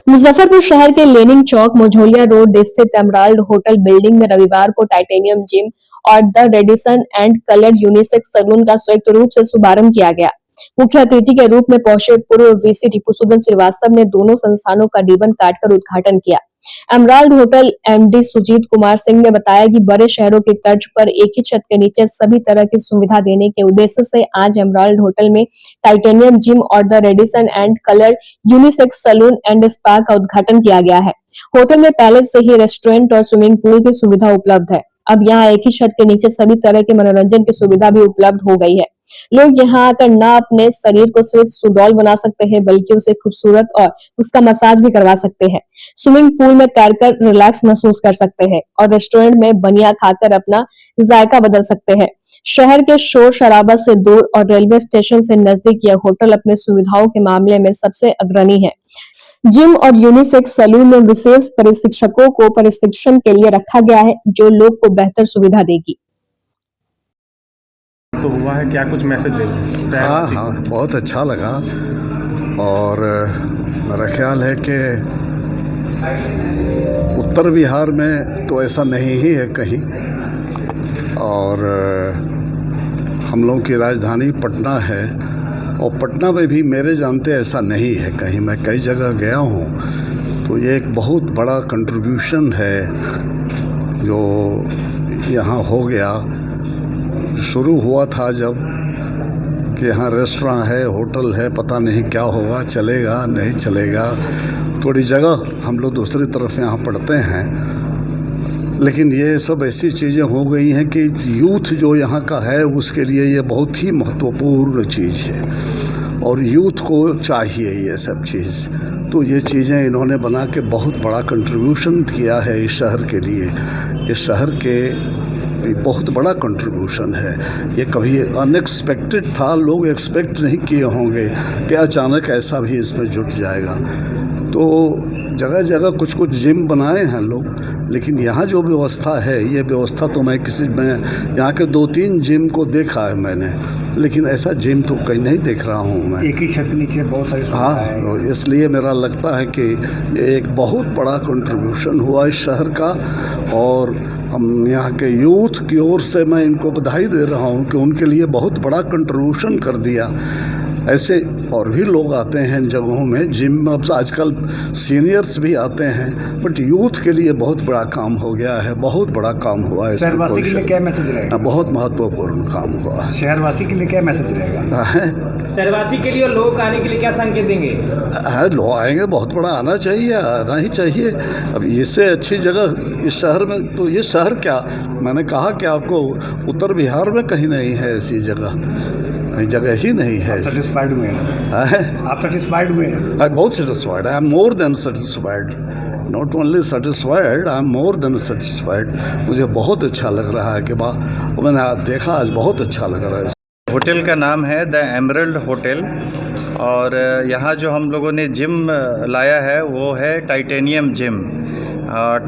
मुजफ्फरपुर शहर के लेनिन चौक मोझोलिया रोड स्थित एमराल्ड होटल बिल्डिंग में रविवार को टाइटेनियम जिम और the Radisson and coloured unisex salon का संयुक्त रूप से शुभारंभ किया गया। मुख्य अतिथि के रूप में पहुंचे पूर्व वीसी टिपूसुदन श्रीवास्तव ने दोनों संस्थानों का रिबन काटकर उद्घाटन किया। Emerald hotel MD Sujit Kumar Singh ने बताया कि बड़े शहरों की तर्ज पर एक ही छत के नीचे सभी तरह की सुविधा देने के उद्देश्य से आज एमराल्ड होटल में टाइटेनियम जिम और the Radisson and colour unisex salon and spa का उद्घाटन किया गया है। होटल में पहले से ही रेस्टोरेंट और स्विमिंग पूल की सुविधा उपलब्ध है। अब यहाँ एक ही छत के नीचे सभी तरह के मनोरंजन की सुविधा भी उपलब्ध हो गई है। लोग यहाँ आकर न अपने शरीर को सिर्फ सुडौल बना सकते हैं, बल्कि उसे खूबसूरत और उसका मसाज भी करवा सकते हैं। स्विमिंग पूल में तैरकर रिलैक्स महसूस कर सकते हैं और रेस्टोरेंट में बनिया खाकर अपना जायका बदल सकते हैं। शहर के शोर शराबा से दूर और रेलवे स्टेशन से नजदीक यह होटल अपने सुविधाओं के मामले में सबसे अग्रणी है। जिम और यूनिसेक्स सैलून में विशेष प्रशिक्षकों को प्रशिक्षण के लिए रखा गया है, जो लोग को बेहतर सुविधा देगी। तो हुआ है, क्या कुछ मैसेज देंगे? हाँ, बहुत अच्छा लगा और मेरा ख्याल है कि उत्तर बिहार में तो ऐसा नहीं ही है कहीं, और हम लोग की राजधानी पटना है और पटना में भी मेरे जानते ऐसा नहीं है कहीं। मैं कई जगह गया हूँ, तो ये एक बहुत बड़ा कंट्रीब्यूशन है जो यहाँ हो गया। शुरू हुआ था जब कि यहाँ रेस्टोरेंट है, होटल है, पता नहीं क्या होगा, चलेगा नहीं चलेगा। थोड़ी जगह हम लोग दूसरी तरफ यहाँ पढ़ते हैं, लेकिन ये सब ऐसी चीज़ें हो गई हैं कि यूथ जो यहाँ का है उसके लिए ये बहुत ही महत्वपूर्ण चीज़ है और यूथ को चाहिए ये सब चीज़। तो ये चीज़ें इन्होंने बना के बहुत बड़ा कंट्रीब्यूशन किया है इस शहर के लिए। इस शहर के बहुत बड़ा कंट्रीब्यूशन है। ये कभी अनएक्सपेक्टेड था, लोग एक्सपेक्ट नहीं किए होंगे कि अचानक ऐसा भी इसमें जुट जाएगा। तो जगह जगह कुछ कुछ जिम बनाए हैं लोग, लेकिन यहाँ जो व्यवस्था है, ये व्यवस्था तो मैं यहाँ के 2-3 जिम को देखा है मैंने, लेकिन ऐसा जिम तो कहीं नहीं देख रहा हूँ मैं। एक ही छत नीचे बहुत सारी। हाँ, इसलिए मेरा लगता है कि ये एक बहुत बड़ा कंट्रीब्यूशन हुआ इस शहर का, और हम यहाँ के यूथ की ओर से मैं इनको बधाई दे रहा हूँ कि उनके लिए बहुत बड़ा कंट्रीब्यूशन कर दिया। ऐसे और भी लोग आते हैं इन जगहों में, जिम में अब आजकल सीनियर्स भी आते हैं, बट यूथ के लिए बहुत बड़ा काम हो गया है, बहुत बड़ा काम हुआ है। शहरवासी के लिए क्या मैसेज रहेगा? बहुत महत्वपूर्ण काम हुआ। शहरवासी के लिए क्या मैसेज रहेगा? शहरवासी के लिए और लोग आने के लिए क्या संकेत देंगे? है, लोग आएंगे, बहुत बड़ा आना चाहिए, आना ही चाहिए। अब इससे अच्छी जगह इस शहर में, तो ये शहर क्या, मैंने कहा कि आपको उत्तर बिहार में कहीं नहीं है ऐसी जगह, जगह ही नहीं है। सेटिस्फाइड हुए हैं? आप सेटिस्फाइड हुए हैं? बहुत satisfied, I am more than satisfied. Not only satisfied, I am more than satisfied. मुझे बहुत अच्छा लग रहा है कि मैंने देखा आज बहुत अच्छा लग रहा है। होटल का नाम है द एमरल्ड होटल और यहाँ जो हम लोगों ने जिम लाया है वो है titanium gym.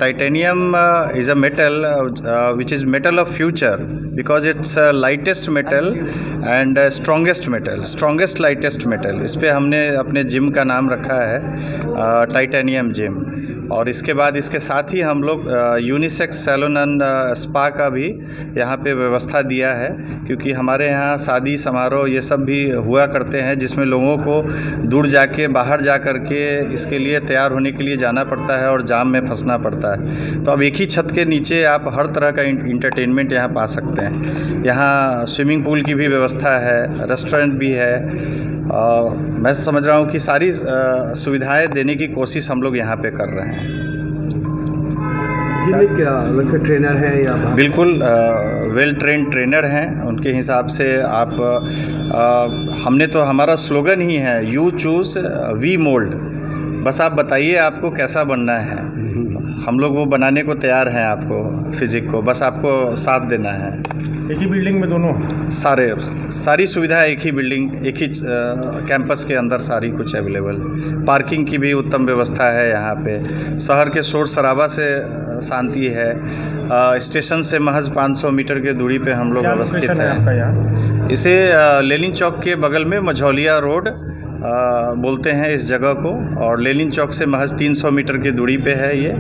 Titanium is a metal which is metal of future because it's lightest metal and strongest lightest metal। इस पे हमने अपने जिम का नाम रखा है टाइटेनियम जिम। और इसके बाद इसके साथ ही हम लोग यूनिसेक्स सैलून एंड स्पा का भी यहाँ पे व्यवस्था दिया है, क्योंकि हमारे यहाँ शादी समारोह ये सब भी हुआ करते हैं जिसमें लोगों को दूर जाके बाहर जा कर के इसके लिए तैयार होने के लिए जाना पड़ता है और जाम में फंसना पड़ता है। तो अब एक ही छत के नीचे आप हर तरह का इंटरटेनमेंट यहाँ पा सकते हैं। यहाँ स्विमिंग पूल की भी व्यवस्था है, रेस्टोरेंट भी है। मैं समझ रहा हूँ कि सारी सुविधाएं देने की कोशिश हम लोग यहाँ पे कर रहे हैं। जिम में क्या अलग से ट्रेनर है या? बिल्कुल वेल ट्रेंड ट्रेनर हैं, उनके हिसाब से आप हमने तो हमारा स्लोगन ही है यू चूज़ वी मोल्ड। बस आप बताइए आपको कैसा बनना है, हम लोग वो बनाने को तैयार हैं। आपको फिजिक को बस आपको साथ देना है। एक ही बिल्डिंग में दोनों सारी सुविधा एक ही बिल्डिंग एक ही कैंपस के अंदर सारी कुछ अवेलेबल। पार्किंग की भी उत्तम व्यवस्था है यहाँ पे। शहर के शोर शराबा से शांति है। स्टेशन से महज 500 मीटर के दूरी पे हम लोग अवस्थित हैं। इसे लेनिन चौक के बगल में मझौलिया रोड बोलते हैं इस जगह को, और लेनिन चौक से महज 300 मीटर की दूरी पे है ये।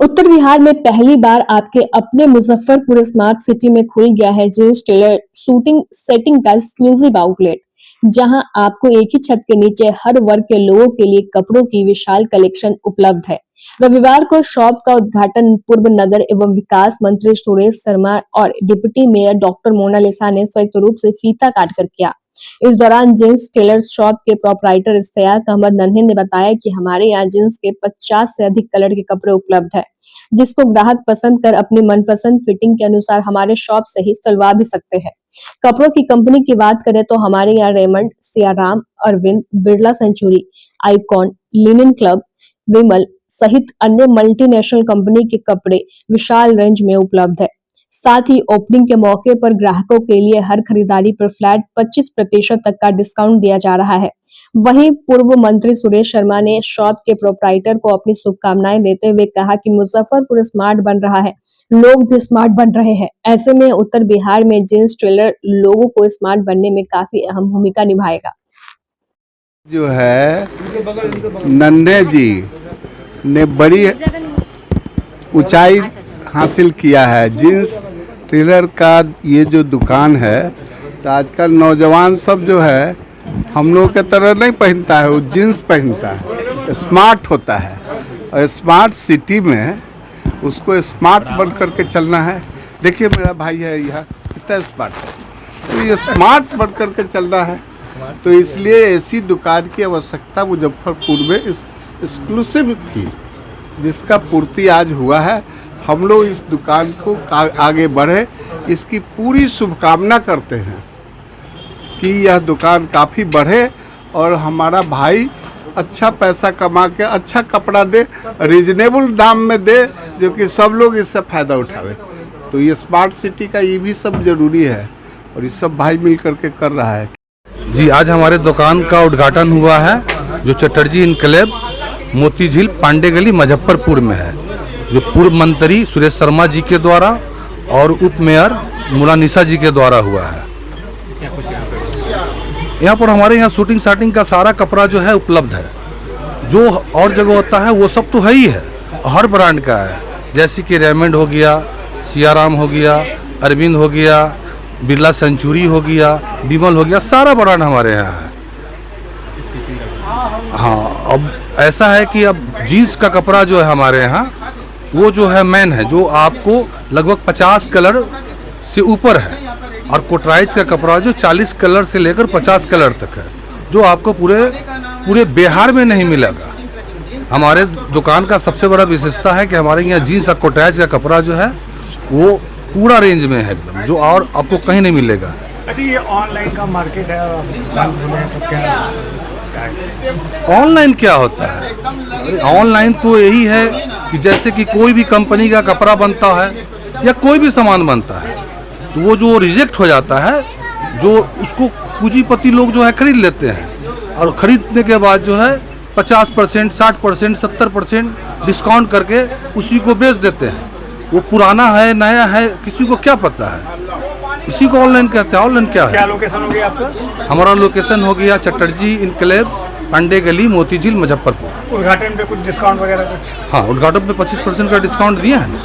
उत्तर बिहार में पहली बार आपके अपने मुजफ्फरपुर स्मार्ट सिटी में खुल गया है जींस टेलर शूटिंग सेटिंग का एक्सक्लूसिव आउटलेट, जहां आपको एक ही छत के नीचे हर वर्ग के लोगों के लिए कपड़ों की विशाल कलेक्शन उपलब्ध है। रविवार को शॉप का उद्घाटन पूर्व नगर एवं विकास मंत्री सुरेश शर्मा और डिप्टी मेयर डॉक्टर मोनालिसा ने संयुक्त रूप से फीता काटकर किया। इस दौरान जींस टेलर शॉप के प्रोपराइटर इश्तियाक अहमद नन्हे ने बताया कि हमारे यहाँ जींस के 50 से अधिक कलर के कपड़े उपलब्ध है, जिसको ग्राहक पसंद कर अपनी मनपसंद फिटिंग के अनुसार हमारे शॉप से ही सिलवा भी सकते हैं। कपड़ों की कंपनी की बात करें तो हमारे यहाँ Raymond, Siyaram, Arvind, Birla Century, Icon, Linen Club, Vimal सहित अन्य मल्टीनेशनल कंपनी के कपड़े विशाल रेंज में उपलब्ध है। साथ ही ओपनिंग के मौके पर ग्राहकों के लिए हर खरीदारी पर फ्लैट 25% तक का डिस्काउंट दिया जा रहा है। वहीं पूर्व मंत्री सुरेश शर्मा ने शॉप के प्रोपराइटर को अपनी शुभकामनाएं देते हुए कहा कि मुजफ्फरपुर स्मार्ट बन रहा है, लोग भी स्मार्ट बन रहे हैं। ऐसे में उत्तर बिहार में जींस टेलर लोगों को स्मार्ट बनने में काफी अहम भूमिका निभाएगा। जो है नन्हे जी ने बड़ी ऊंचाई हासिल किया है। जींस टेलर का ये जो दुकान है, तो आजकल नौजवान सब जो है हम लोग के तरह नहीं पहनता है, वो जींस पहनता है, स्मार्ट होता है। और स्मार्ट सिटी में उसको स्मार्ट बन करके चलना है। देखिए मेरा भाई है यहाँ कितना स्मार्ट है, तो ये स्मार्ट बन करके चलना है। तो इसलिए ऐसी दुकान की आवश्यकता मुजफ्फरपुर में एक्सक्लूसिव थी, जिसका पूर्ति आज हुआ है। हम लोग इस दुकान को आगे बढ़े, इसकी पूरी शुभकामना करते हैं कि यह दुकान काफ़ी बढ़े और हमारा भाई अच्छा पैसा कमा के अच्छा कपड़ा दे, रीजनेबल दाम में दे, जो कि सब लोग इससे फ़ायदा उठावे। तो ये स्मार्ट सिटी का ये भी सब जरूरी है और ये सब भाई मिल करके कर रहा है। जी, आज हमारे दुकान का उद्घाटन हुआ है, जो चटर्जी इनकलेव मोती झील पांडे गली मुजफ्फरपुर में है, जो पूर्व मंत्री सुरेश शर्मा जी के द्वारा और उप मेयर मोनालिसा जी के द्वारा हुआ है। यहाँ पर हमारे यहाँ शूटिंग शाटिंग का सारा कपड़ा जो है उपलब्ध है। जो और जगह होता है वो सब तो है ही है, हर ब्रांड का है, जैसे कि रेमंड हो गया, सियाराम हो गया, अरविंद हो गया, बिरला सेंचुरी हो गया, विमल हो गया, सारा ब्रांड हमारे यहाँ है। हाँ, अब ऐसा है कि अब जीन्स का कपड़ा जो है हमारे यहाँ वो जो है मैन है, जो आपको लगभग 50 कलर से ऊपर है, और कोटराइज का कपड़ा जो 40 कलर से लेकर 50 कलर तक है, जो आपको पूरे बिहार में नहीं मिलेगा। हमारे दुकान का सबसे बड़ा विशेषता है कि हमारे यहाँ जीन्स और कोटराइज का कपड़ा जो है वो पूरा रेंज में है एकदम, जो और आपको कहीं नहीं मिलेगा। अच्छा, ये ऑनलाइन का मार्केट है, तो क्या क्या है? ऑनलाइन क्या होता है? ऑनलाइन तो यही है कि जैसे कि कोई भी कंपनी का कपड़ा बनता है या कोई भी सामान बनता है तो वो जो रिजेक्ट हो जाता है, जो उसको पूंजीपति लोग जो है खरीद लेते हैं और खरीदने के बाद जो है 50%, 60%, 70% डिस्काउंट करके उसी को बेच देते हैं। वो पुराना है नया है किसी को क्या पता है, इसी को ऑनलाइन कहते हैं। ऑनलाइन क्या है? क्या लोकेशन होगी आपका? हमारा लोकेशन हो गया चटर्जी इनक्लेव, पांडे गली, मोती झील, मुजफ्फरपुर। उद्घाटन पे कुछ डिस्काउंट वगैरह कुछ? हाँ, उद्घाटन पे 25% का डिस्काउंट दिया है ना।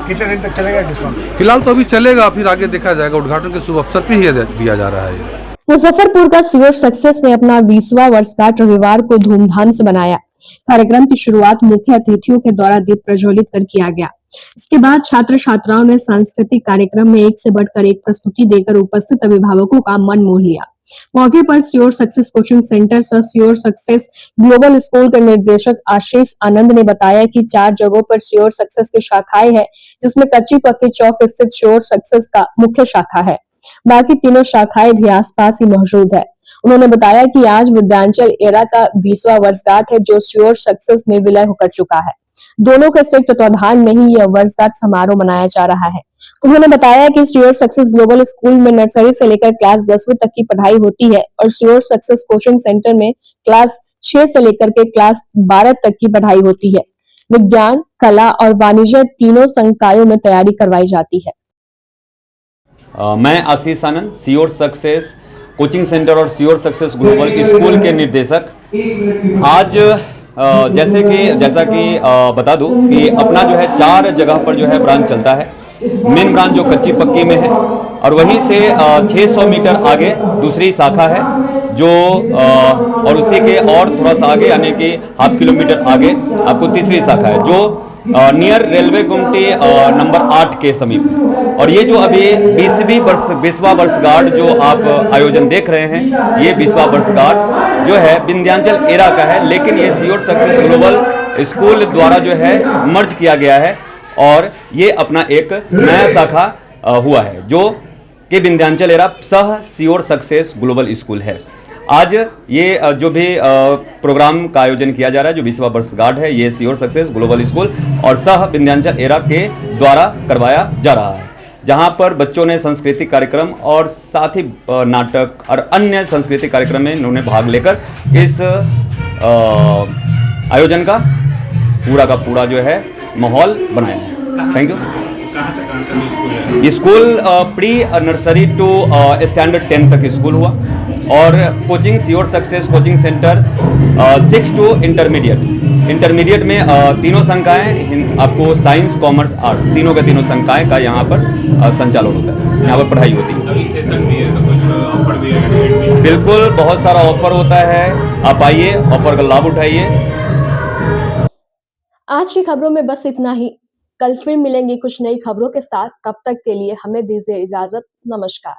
कितने दिन तक चलेगा डिस्काउंट? फिलहाल तो अभी चलेगा, फिर आगे देखा जाएगा। उद्घाटन के शुभ अवसर पे ही दिया जा रहा है। मुजफ्फरपुर का सीओर सक्सेस ने अपना 20वां वर्षगांठ रविवार को धूमधाम से मनाया। कार्यक्रम की शुरुआत मुख्य अतिथियों के द्वारा दीप प्रज्वलित कर किया गया। इसके बाद छात्र छात्राओं ने सांस्कृतिक कार्यक्रम में एक से बढ़कर एक प्रस्तुति देकर उपस्थित अभिभावकों का मन मोह लिया। मौके पर सीओर सक्सेस कोचिंग सेंटर सह सीओर सक्सेस ग्लोबल स्कूल के निर्देशक आशीष आनंद ने बताया कि 4 जगहों पर सीओर सक्सेस की शाखाएं हैं, जिसमें कच्ची पक्की चौक स्थित सीओर सक्सेस का मुख्य शाखा है। बाकी तीनों शाखाएं भी आसपास ही मौजूद है। उन्होंने बताया कि आज विद्यांचल एरा का 20वां वर्षगांठ है, जो सीओर सक्सेस में विलय होकर चुका है। दोनों के संयुक्त तत्वाधान में ही यह वर्षगांठ समारोह मनाया जा रहा है। उन्होंने बताया कि सीओर सक्सेस ग्लोबल स्कूल में नर्सरी से लेकर क्लास 10वीं तक की पढ़ाई होती है और सीओर सक्सेस कोचिंग सेंटर में क्लास 6 से लेकर के क्लास 12 तक की पढ़ाई होती है। विज्ञान, कला और वाणिज्य तीनों संकायों में तैयारी करवाई जाती है। मैं आशीष आनंद, सीओर सक्सेस कोचिंग सेंटर और सीओर सक्सेस ग्लोबल स्कूल के निर्देशक। आज जैसा कि बता दूं कि अपना जो है 4 जगह पर जो है ब्रांच चलता है। मेन ब्रांच जो कच्ची पक्की में है और वहीं से 600 मीटर आगे दूसरी शाखा है जो और उसी के और थोड़ा सा आगे यानी कि ½ किलोमीटर आगे आपको तीसरी शाखा है जो नियर रेलवे गुमटी नंबर 8 के समीप। और ये जो अभी 20वां वर्षगांठ जो आप आयोजन देख रहे हैं, ये 20वां वर्षगांठ जो है विंध्याचल एरा का है, लेकिन ये सीओर सक्सेस ग्लोबल स्कूल द्वारा जो है मर्ज किया गया है और ये अपना एक नया शाखा हुआ है जो कि विंध्याचल एरा सह सीओर सक्सेस ग्लोबल स्कूल है। आज ये जो भी प्रोग्राम का आयोजन किया जा रहा है, जो 20वां वर्षगांठ है, ये सीओर सक्सेस ग्लोबल स्कूल और सह विंध्याचल एरा के द्वारा करवाया जा रहा है, जहां पर बच्चों ने सांस्कृतिक कार्यक्रम और साथ ही नाटक और अन्य सांस्कृतिक कार्यक्रम में इन्होंने भाग लेकर इस आयोजन का पूरा जो है माहौल बनाया है। Thank you. कहाँ से कहाँ तक स्कूल है? School pre nursery to standard 10 तक स्कूल हुआ और कोचिंग सीओर success coaching centre 6 to intermediate में तीनों संकायें आपको साइंस, कॉमर्स, आर्ट्स तीनों के तीनों संकाय का यहाँ पर संचालन होता है, यहाँ पर पढ़ाई होती है। अभी सेशन भी है तो कुछ ऑफर भी है? बिल्कुल, बहुत सारा ऑफर होता है, आप आइए, ऑफर का लाभ उठाइए। आज की खबरों में बस इतना ही। कल फिर मिलेंगे कुछ नई खबरों के साथ। तब तक के लिए हमें दीजिए इजाजत। नमस्कार।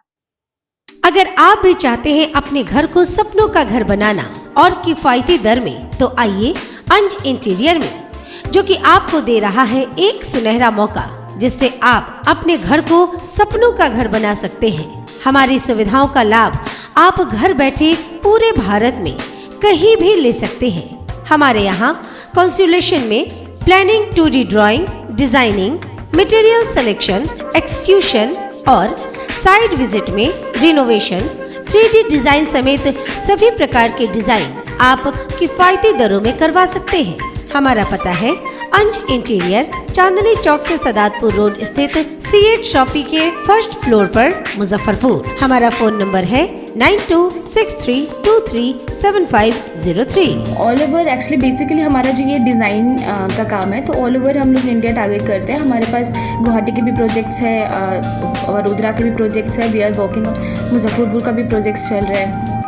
अगर आप भी चाहते हैं अपने घर को सपनों का घर बनाना और किफायती दर में, तो आइए अंज इंटीरियर में, जो कि आपको दे रहा है एक सुनहरा मौका, जिससे आप अपने घर को सपनों का घर बना सकते हैं। हमारी सुविधाओं का लाभ आप घर बैठे पूरे भारत में कहीं भी ले सकते हैं। हमारे यहाँ कंसुलेशन में planning, 2D drawing, designing, material selection, execution और साइट विजिट में रिनोवेशन, 3D डिजाइन समेत सभी प्रकार के डिजाइन आप किफायती दरों में करवा सकते हैं। हमारा पता है अंज इंटीरियर, चांदनी चौक से सदातपुर रोड स्थित C8 शॉपी के फर्स्ट फ्लोर पर, मुजफ्फरपुर। हमारा फोन नंबर है 9263237503। ऑल ओवर एक्चुअली बेसिकली हमारा जो ये डिज़ाइन का काम है, तो ऑल ओवर हम लोग इंडिया टारगेट करते हैं। हमारे पास गुवाहाटी के भी प्रोजेक्ट्स है, वडोदरा के भी प्रोजेक्ट्स है, वी आर वर्किंग, मुजफ्फरपुर का भी प्रोजेक्ट्स चल रहा है।